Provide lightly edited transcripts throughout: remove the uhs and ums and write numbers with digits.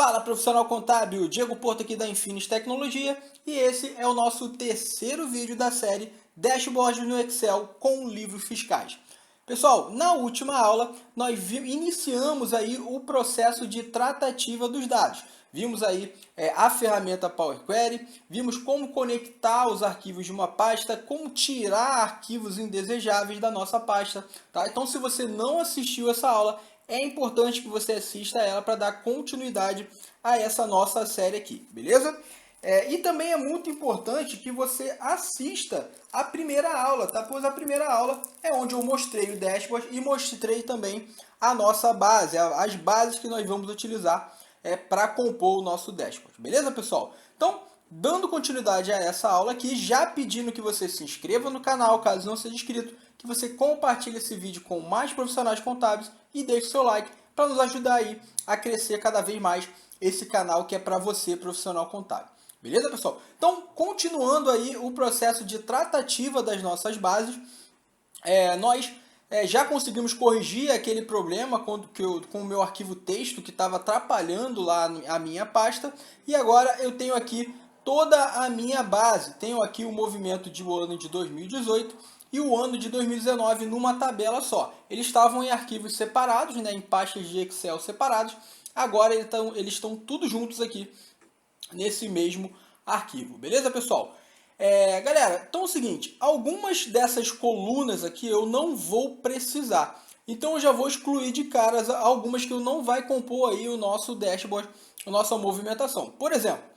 Fala, profissional contábil, Diego Porto aqui da Infinis Tecnologia e esse é o nosso terceiro vídeo da série Dashboard no Excel com livros fiscais. Pessoal, na última aula nós iniciamos aí o processo de tratativa dos dados. Vimos aí a ferramenta Power Query, vimos como conectar os arquivos de uma pasta, como tirar arquivos indesejáveis da nossa pasta. Tá? Então, se você não assistiu essa aula, é importante que você assista ela para dar continuidade a essa nossa série aqui, beleza? E também é muito importante que você assista a primeira aula, tá? Pois a primeira aula é onde eu mostrei o dashboard e mostrei também a nossa base, as bases que nós vamos utilizar para compor o nosso dashboard, beleza, pessoal? Então, dando continuidade a essa aula aqui, já pedindo que você se inscreva no canal, caso não seja inscrito, que você compartilhe esse vídeo com mais profissionais contábeis e deixe seu like para nos ajudar aí a crescer cada vez mais esse canal que é para você, profissional contábil. Beleza, pessoal? Então, continuando aí o processo de tratativa das nossas bases, nós já conseguimos corrigir aquele problema com o meu arquivo texto que estava atrapalhando lá a minha pasta. E agora eu tenho aqui toda a minha base. Tenho aqui o movimento do ano de 2018 e o ano de 2019 numa tabela só. Eles estavam em arquivos separados, né, em pastas de Excel separados. Agora eles estão tudo juntos aqui nesse mesmo arquivo. Beleza, pessoal? Galera, então é o seguinte, algumas dessas colunas aqui eu não vou precisar. Então eu já vou excluir de caras algumas que eu não vai compor aí o nosso dashboard, a nossa movimentação. Por exemplo,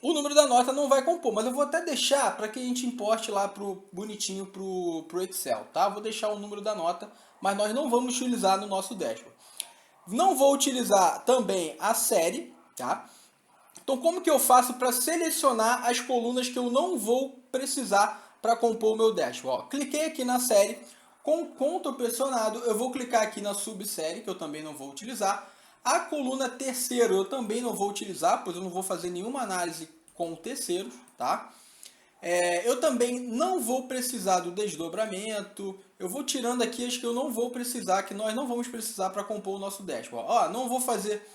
o número da nota não vai compor, mas eu vou até deixar para que a gente importe lá bonitinho pro Excel, tá? Vou deixar o número da nota, mas nós não vamos utilizar no nosso dashboard. Não vou utilizar também a série, tá? Então, como que eu faço para selecionar as colunas que eu não vou precisar para compor o meu dashboard? Ó, cliquei aqui na série, com conto pressionado, eu vou clicar aqui na subsérie, que eu também não vou utilizar. A coluna terceiro eu também não vou utilizar, pois eu não vou fazer nenhuma análise com terceiros, tá? Eu também não vou precisar do desdobramento. Eu vou tirando aqui as que eu não vou precisar, que nós não vamos precisar para compor o nosso dashboard. Ó, não vou fazer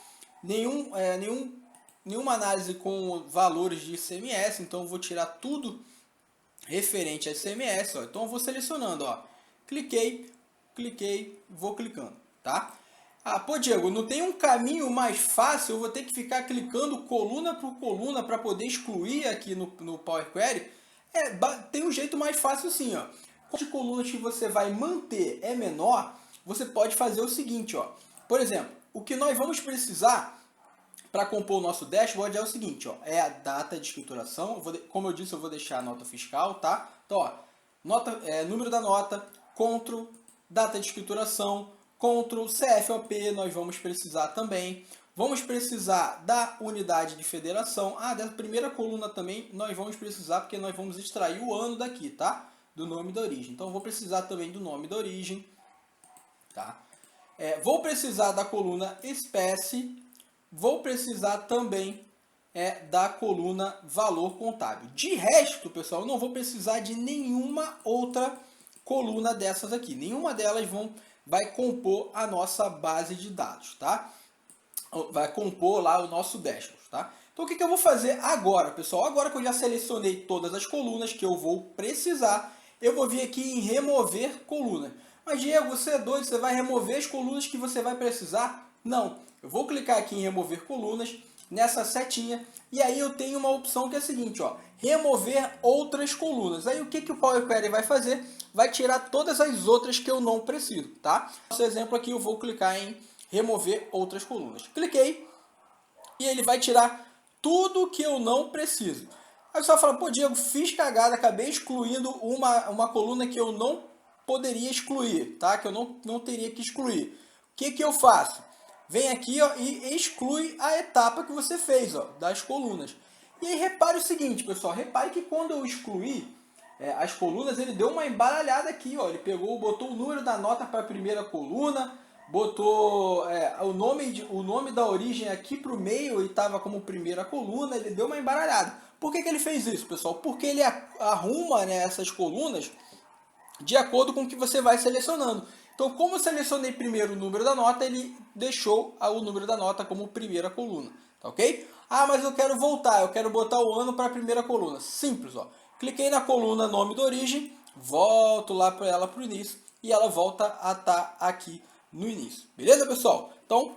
nenhuma análise com valores de ICMS, então eu vou tirar tudo referente a ICMS. Ó. Então eu vou selecionando, ó. Cliquei, vou clicando, tá? Ah, pô, Diego, não tem um caminho mais fácil? Eu vou ter que ficar clicando coluna por coluna para poder excluir aqui no Power Query? Tem um jeito mais fácil sim, ó. Quantas colunas que você vai manter é menor, você pode fazer o seguinte, ó. Por exemplo, o que nós vamos precisar para compor o nosso dashboard é o seguinte, ó. É a data de escrituração. Como eu disse, eu vou deixar a nota fiscal, tá? Então, ó, número da nota, CTRL, data de escrituração, CTRL, CFOP, nós vamos precisar também. Vamos precisar da unidade de federação. Da primeira coluna também nós vamos precisar, porque nós vamos extrair o ano daqui, tá? Do nome da origem. Então, vou precisar também do nome da origem, tá? Vou precisar da coluna espécie. Vou precisar também da coluna valor contábil. De resto, pessoal, eu não vou precisar de nenhuma outra coluna dessas aqui. Nenhuma delas vai compor a nossa base de dados, tá? Vai compor lá o nosso dashboard, tá? Então, o que eu vou fazer agora, pessoal? Agora que eu já selecionei todas as colunas que eu vou precisar, eu vou vir aqui em remover coluna. Mas, Diego, você é doido? Você vai remover as colunas que você vai precisar? Não. Eu vou clicar aqui em remover colunas, nessa setinha, e aí eu tenho uma opção que é a seguinte, ó, remover outras colunas. Aí o que o Power Query vai fazer? Vai tirar todas as outras que eu não preciso, tá? Nesse exemplo aqui eu vou clicar em remover outras colunas. Cliquei e ele vai tirar tudo que eu não preciso. Aí você vai falar, pô, Diego, fiz cagada, acabei excluindo uma coluna que eu não poderia excluir, tá? Que eu não teria que excluir. O que eu faço? Vem aqui, ó, e exclui a etapa que você fez, ó, das colunas. E aí repare o seguinte, pessoal, repare que quando eu excluí as colunas, ele deu uma embaralhada aqui, ó. Ele botou o número da nota para a primeira coluna, botou o nome da origem aqui para o meio e estava como primeira coluna, ele deu uma embaralhada. Por que ele fez isso, pessoal? Porque ele arruma, né, essas colunas de acordo com o que você vai selecionando. Então, como eu selecionei primeiro o número da nota, ele deixou o número da nota como primeira coluna, tá ok? Ah, mas eu quero voltar, eu quero botar o ano para a primeira coluna. Simples, ó. Cliquei na coluna nome da origem, volto lá para ela para o início e ela volta a estar aqui no início. Beleza, pessoal? Então,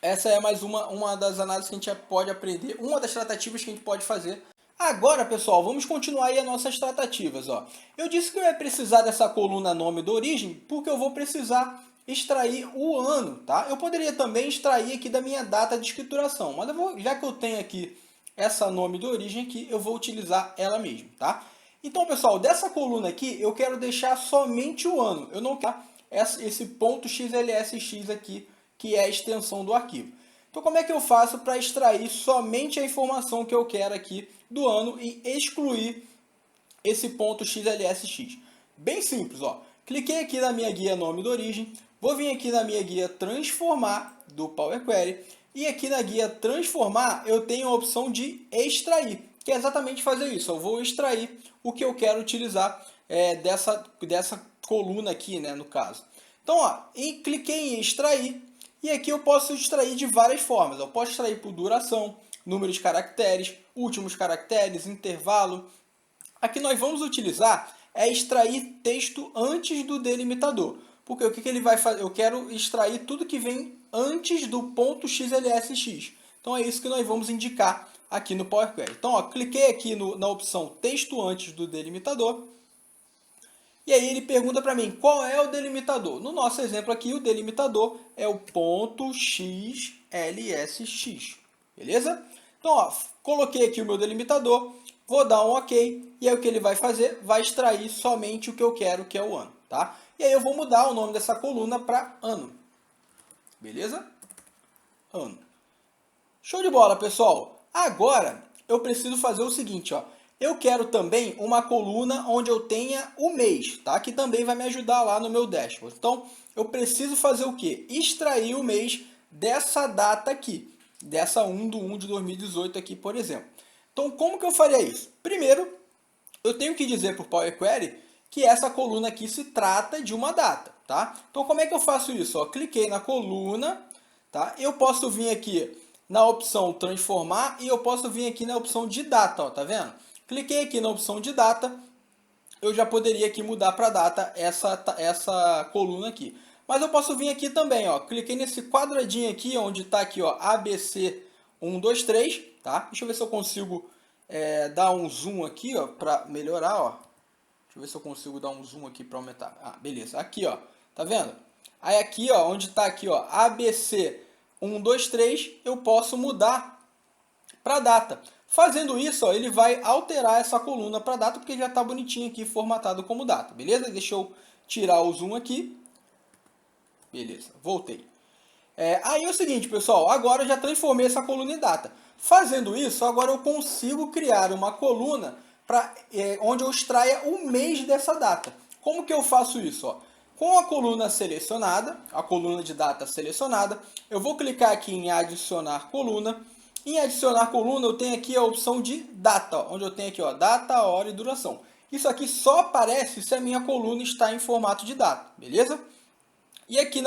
essa é mais uma das análises que a gente pode aprender, uma das tratativas que a gente pode fazer. Agora, pessoal, vamos continuar aí as nossas tratativas. Ó. Eu disse que eu ia precisar dessa coluna nome da origem, porque eu vou precisar extrair o ano, tá? Eu poderia também extrair aqui da minha data de escrituração, mas já que eu tenho aqui essa nome de origem aqui, eu vou utilizar ela mesmo, tá? Então, pessoal, dessa coluna aqui, eu quero deixar somente o ano. Eu não quero esse ponto .xlsx aqui, que é a extensão do arquivo. Então, como é que eu faço para extrair somente a informação que eu quero aqui do ano e excluir esse ponto .xlsx? Bem simples, ó. Cliquei aqui na minha guia nome de origem, vou vir aqui na minha guia transformar do Power Query e aqui na guia transformar eu tenho a opção de extrair, que é exatamente fazer isso. Eu vou extrair o que eu quero utilizar dessa coluna aqui, né, no caso. Então, ó, cliquei em extrair. E aqui eu posso extrair de várias formas. Eu posso extrair por duração, número de caracteres, últimos caracteres, intervalo. Aqui nós vamos utilizar é extrair texto antes do delimitador. Porque o que ele vai fazer? Eu quero extrair tudo que vem antes do ponto .xlsx. Então é isso que nós vamos indicar aqui no Power Query. Então, ó, cliquei aqui na opção texto antes do delimitador. E aí ele pergunta para mim, qual é o delimitador? No nosso exemplo aqui, o delimitador é o ponto .xlsx, beleza? Então, ó, coloquei aqui o meu delimitador, vou dar um OK, e aí o que ele vai fazer? Vai extrair somente o que eu quero, que é o ano, tá? E aí eu vou mudar o nome dessa coluna para ano, beleza? Ano. Show de bola, pessoal! Agora, eu preciso fazer o seguinte, ó. Eu quero também uma coluna onde eu tenha o mês, tá? Que também vai me ajudar lá no meu dashboard. Então, eu preciso fazer o quê? Extrair o mês dessa data aqui, dessa 1/1 de 2018 aqui, por exemplo. Então, como que eu faria isso? Primeiro, eu tenho que dizer para o Power Query que essa coluna aqui se trata de uma data, tá? Então, como é que eu faço isso? Ó, cliquei na coluna, tá? Eu posso vir aqui na opção transformar e eu posso vir aqui na opção de data, ó, tá vendo? Cliquei aqui na opção de data, eu já poderia aqui mudar para data essa coluna aqui. Mas eu posso vir aqui também, ó, cliquei nesse quadradinho aqui, onde está aqui, ó, ABC123, tá? Deixa eu ver se eu consigo dar um zoom aqui, ó, para melhorar, ó. Deixa eu ver se eu consigo dar um zoom aqui para aumentar. Ah, beleza, aqui, ó, tá vendo? Aí aqui, ó, onde está aqui, ó, ABC123, eu posso mudar para data. Fazendo isso, ó, ele vai alterar essa coluna para data, porque já está bonitinho aqui, formatado como data, beleza? Deixa eu tirar o zoom aqui. Beleza, voltei. Aí é o seguinte, pessoal, agora eu já transformei essa coluna em data. Fazendo isso, agora eu consigo criar uma coluna onde eu extraia o mês dessa data. Como que eu faço isso? Ó? Com a coluna selecionada, a coluna de data selecionada, eu vou clicar aqui em adicionar coluna. Em adicionar coluna, eu tenho aqui a opção de data, ó, onde eu tenho aqui, ó, data, hora e duração. Isso aqui só aparece se a minha coluna está em formato de data, beleza? E aqui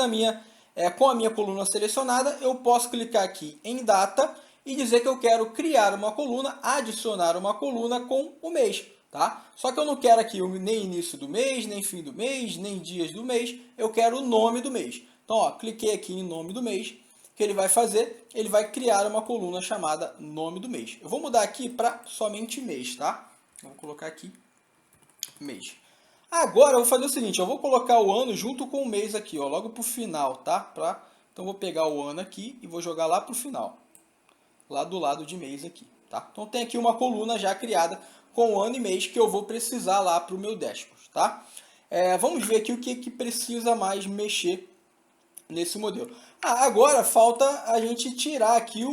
com a minha coluna selecionada, eu posso clicar aqui em data e dizer que eu quero criar uma coluna, adicionar uma coluna com o mês, tá? Só que eu não quero aqui nem início do mês, nem fim do mês, nem dias do mês, eu quero o nome do mês. Então, ó, cliquei aqui em nome do mês. O que ele vai fazer? Ele vai criar uma coluna chamada nome do mês. Eu vou mudar aqui para somente mês, tá? Vou colocar aqui mês. Agora eu vou fazer o seguinte, eu vou colocar o ano junto com o mês aqui, ó, logo para o final, tá? Então eu vou pegar o ano aqui e vou jogar lá para o final, lá do lado de mês aqui, tá? Então tem aqui uma coluna já criada com ano e mês que eu vou precisar lá para o meu dashboard, tá? Vamos ver aqui o que precisa mais mexer nesse modelo. Agora falta a gente tirar aqui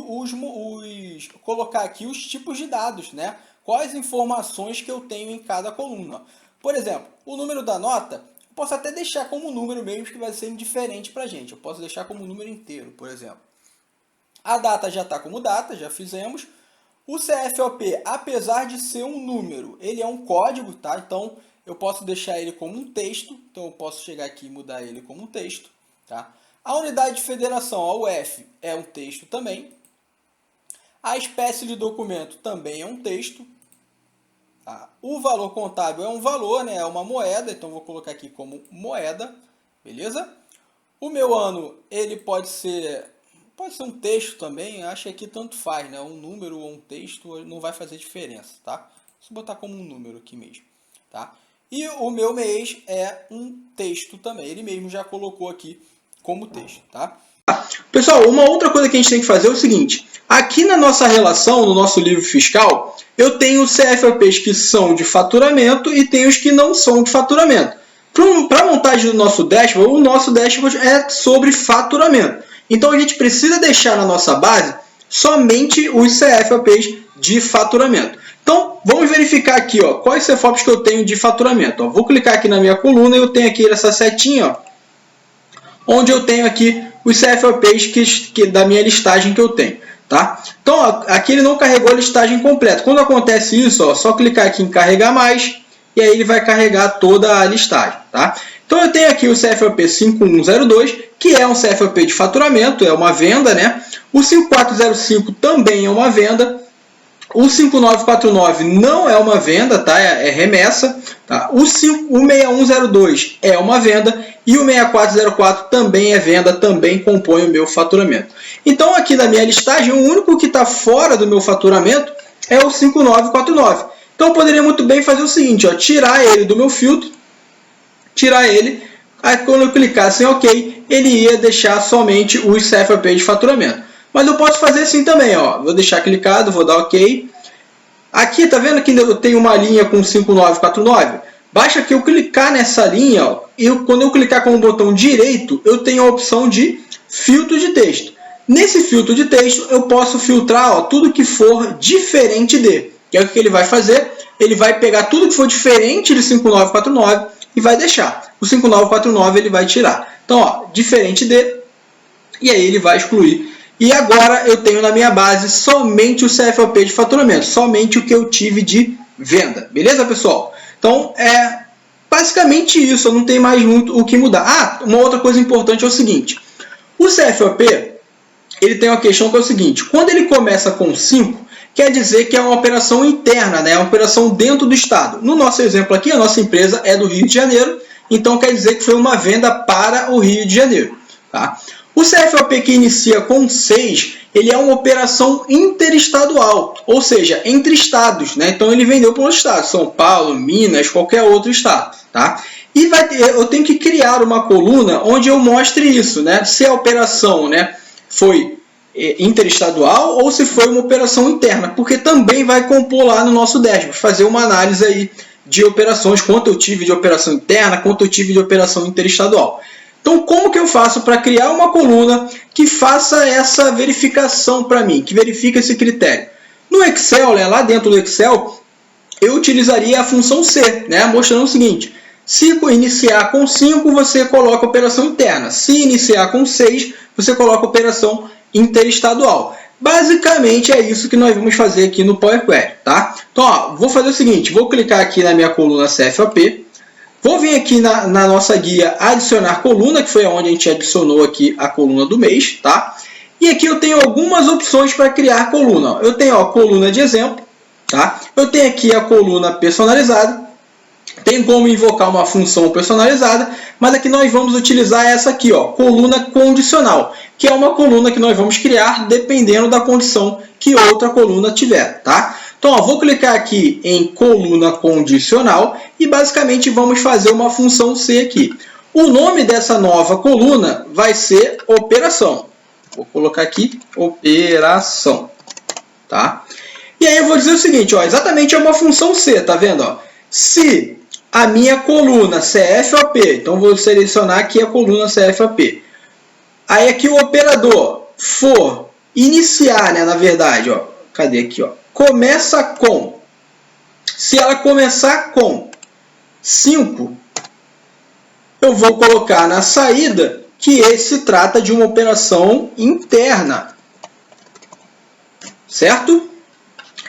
colocar aqui os tipos de dados, né? Quais informações que eu tenho em cada coluna. Por exemplo, o número da nota, eu posso até deixar como número mesmo, que vai ser indiferente para a gente. Eu posso deixar como número inteiro, por exemplo. A data já está como data, já fizemos. O CFOP, apesar de ser um número, ele é um código, tá? Então, eu posso deixar ele como um texto, então eu posso chegar aqui e mudar ele como um texto. Tá? A unidade de federação, a UF, é um texto também. A espécie de documento também é um texto. Tá? O valor contábil é um valor, né? É uma moeda, então vou colocar aqui como moeda, beleza? O meu ano, ele pode ser um texto também, acho que aqui tanto faz, né? Um número ou um texto não vai fazer diferença, tá? Vou botar como um número aqui mesmo, tá? E o meu mês é um texto também, ele mesmo já colocou aqui como texto, tá? Pessoal, uma outra coisa que a gente tem que fazer é o seguinte, aqui na nossa relação, no nosso livro fiscal, eu tenho CFOPs que são de faturamento e tenho os que não são de faturamento. Para a montagem do nosso dashboard, o nosso dashboard é sobre faturamento. Então a gente precisa deixar na nossa base somente os CFOPs de faturamento. Então vamos verificar aqui, ó, quais CFOPs que eu tenho de faturamento. Ó, vou clicar aqui na minha coluna e eu tenho aqui essa setinha, ó, onde eu tenho aqui os CFOPs da minha listagem que eu tenho. Tá? Então ó, aqui ele não carregou a listagem completa. Quando acontece isso, ó, só clicar aqui em carregar mais e aí ele vai carregar toda a listagem. Tá? Então eu tenho aqui o CFOP 5102, que é um CFOP de faturamento, é uma venda, né? O 5405 também é uma venda. O 5949 não é uma venda, tá? É remessa. Tá? O 6102 é uma venda e o 6404 também é venda, também compõe o meu faturamento. Então aqui na minha listagem, o único que está fora do meu faturamento é o 5949. Então eu poderia muito bem fazer o seguinte, ó, tirar ele do meu filtro, tirar ele, aí quando eu clicasse em OK, ele ia deixar somente os CFOP de faturamento. Mas eu posso fazer assim também, ó. Vou deixar clicado, vou dar OK. Aqui, tá vendo que eu tenho uma linha com 5949? Basta que eu clicar nessa linha, ó, e quando eu clicar com o botão direito, eu tenho a opção de filtro de texto. Nesse filtro de texto, eu posso filtrar, ó, tudo que for diferente de. Que é o que ele vai fazer? Ele vai pegar tudo que for diferente de 5949 e vai deixar. O 5949 ele vai tirar. Então, ó, diferente de, e aí ele vai excluir. E agora eu tenho na minha base somente o CFOP de faturamento, somente o que eu tive de venda. Beleza, pessoal? Então, é basicamente isso, não tem mais muito o que mudar. Ah, uma outra coisa importante é o seguinte. O CFOP, ele tem uma questão que é o seguinte. Quando ele começa com 5, quer dizer que é uma operação interna, né? É uma operação dentro do estado. No nosso exemplo aqui, a nossa empresa é do Rio de Janeiro, então quer dizer que foi uma venda para o Rio de Janeiro. Tá? O CFOP que inicia com 6, ele é uma operação interestadual, ou seja, entre estados, né? Então ele vendeu para outro estado, São Paulo, Minas, qualquer outro estado. Tá? E eu tenho que criar uma coluna onde eu mostre isso, né? Se a operação, né, foi interestadual ou se foi uma operação interna, porque também vai compor lá no nosso dashboard, fazer uma análise aí de operações, quanto eu tive de operação interna, quanto eu tive de operação interestadual. Então, como que eu faço para criar uma coluna que faça essa verificação para mim, que verifique esse critério? No Excel, né, lá dentro do Excel, eu utilizaria a função C, né, mostrando o seguinte, se iniciar com 5, você coloca a operação interna. Se iniciar com 6, você coloca a operação interestadual. Basicamente, é isso que nós vamos fazer aqui no Power Query. Tá? Então, ó, vou fazer o seguinte, vou clicar aqui na minha coluna CFOP, vou vir aqui na nossa guia adicionar coluna, que foi onde a gente adicionou aqui a coluna do mês, tá? E aqui eu tenho algumas opções para criar coluna. Eu tenho a coluna de exemplo, tá? Eu tenho aqui a coluna personalizada, tem como invocar uma função personalizada, mas aqui nós vamos utilizar essa aqui, ó, coluna condicional, que é uma coluna que nós vamos criar dependendo da condição que outra coluna tiver, tá? Então, ó, vou clicar aqui em coluna condicional e basicamente vamos fazer uma função C aqui. O nome dessa nova coluna vai ser operação. Vou colocar aqui operação, tá? E aí eu vou dizer o seguinte, ó, exatamente é uma função C, tá vendo? Ó? Se a minha coluna CFOP, então vou selecionar aqui a coluna CFOP. Aí aqui o operador for iniciar, né, na verdade, ó, cadê aqui, ó? Começa com, se ela começar com 5, eu vou colocar na saída que esse trata de uma operação interna, certo?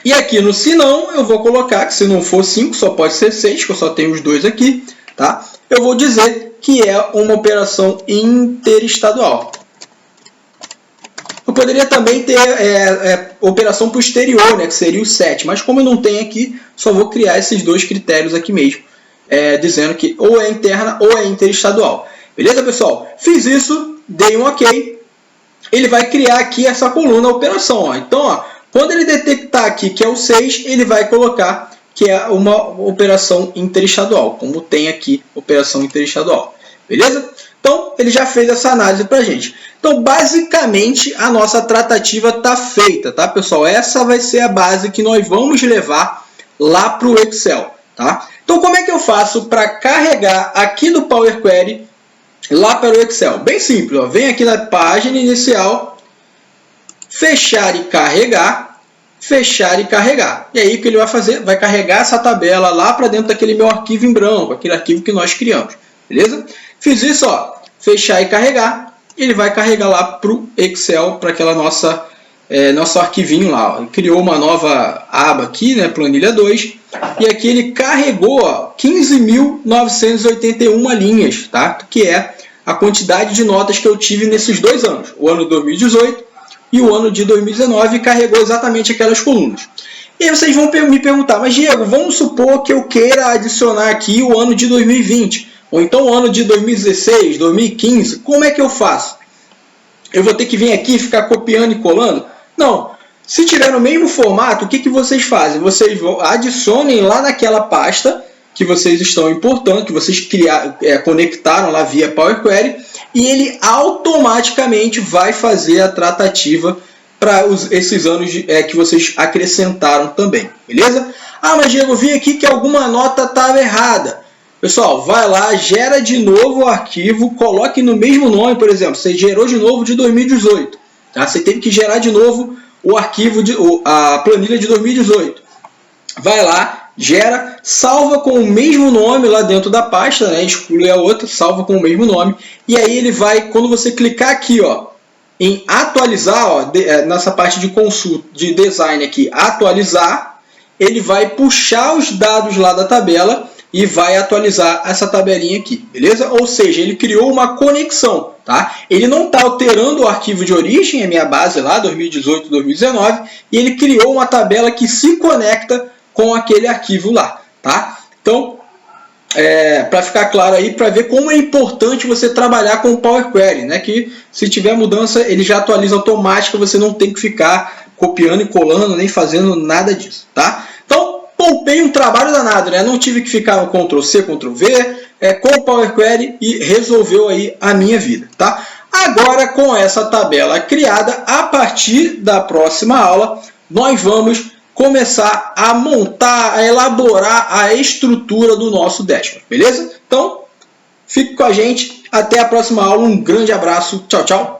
E aqui no se não, eu vou colocar que se não for 5, só pode ser 6, que eu só tenho os dois aqui, tá? Eu vou dizer que é uma operação interestadual. Eu poderia também ter operação posterior, né, que seria o 7, mas como eu não tenho aqui, só vou criar esses dois critérios aqui mesmo, dizendo que ou é interna ou é interestadual. Beleza, pessoal? Fiz isso, dei um OK, ele vai criar aqui essa coluna operação. Ó. Então, ó, quando ele detectar aqui que é o 6, ele vai colocar que é uma operação interestadual, como tem aqui operação interestadual. Beleza? Então, ele já fez essa análise para a gente. Então, basicamente, a nossa tratativa está feita, tá, pessoal? Essa vai ser a base que nós vamos levar lá para o Excel, tá? Então, como é que eu faço para carregar aqui do Power Query lá para o Excel? Bem simples, ó. Vem aqui na página inicial, fechar e carregar, fechar e carregar. E aí, o que ele vai fazer? Vai carregar essa tabela lá para dentro daquele meu arquivo em branco, aquele arquivo que nós criamos, beleza? Fiz isso, ó, fechar e carregar, ele vai carregar lá para o Excel, para aquela nosso arquivinho lá. Ó. Ele criou uma nova aba aqui, né, planilha 2, e aqui ele carregou 15.981 linhas, tá? Que é a quantidade de notas que eu tive nesses 2 anos, o ano de 2018 e o ano de 2019, e carregou exatamente aquelas colunas. E aí vocês vão me perguntar, mas Diego, vamos supor que eu queira adicionar aqui o ano de 2020, ou então o ano de 2016, 2015, como é que eu faço? Eu vou ter que vir aqui e ficar copiando e colando? Não. Se tiver no mesmo formato, o que vocês fazem? Vocês adicionem lá naquela pasta que vocês estão importando, que vocês conectaram lá via Power Query, e ele automaticamente vai fazer a tratativa para esses anos que vocês acrescentaram também. Beleza? Ah, mas Diego, eu vi aqui que alguma nota estava errada. Pessoal, vai lá, gera de novo o arquivo, coloque no mesmo nome, por exemplo, você gerou de novo de 2018, tá? Você teve que gerar de novo o arquivo, a planilha de 2018. Vai lá, gera, salva com o mesmo nome lá dentro da pasta, né? Exclui a outra, salva com o mesmo nome, e aí ele vai, quando você clicar aqui, ó, em atualizar, ó, nessa parte de consulta, de design aqui, atualizar, ele vai puxar os dados lá da tabela e vai atualizar essa tabelinha aqui, beleza? Ou seja, ele criou uma conexão, tá? Ele não está alterando o arquivo de origem, a minha base lá, 2018, 2019, e ele criou uma tabela que se conecta com aquele arquivo lá, tá? Então, para ficar claro aí, para ver como é importante você trabalhar com o Power Query, né? Que se tiver mudança, ele já atualiza automática, você não tem que ficar copiando e colando, nem fazendo nada disso, tá? Então, poupei um trabalho danado, né? Não tive que ficar no Ctrl+C, Ctrl+V, com o Power Query, e resolveu aí a minha vida, tá? Agora, com essa tabela criada, a partir da próxima aula, nós vamos começar a montar, a elaborar a estrutura do nosso dashboard, beleza? Então, fique com a gente, até a próxima aula, um grande abraço, tchau, tchau!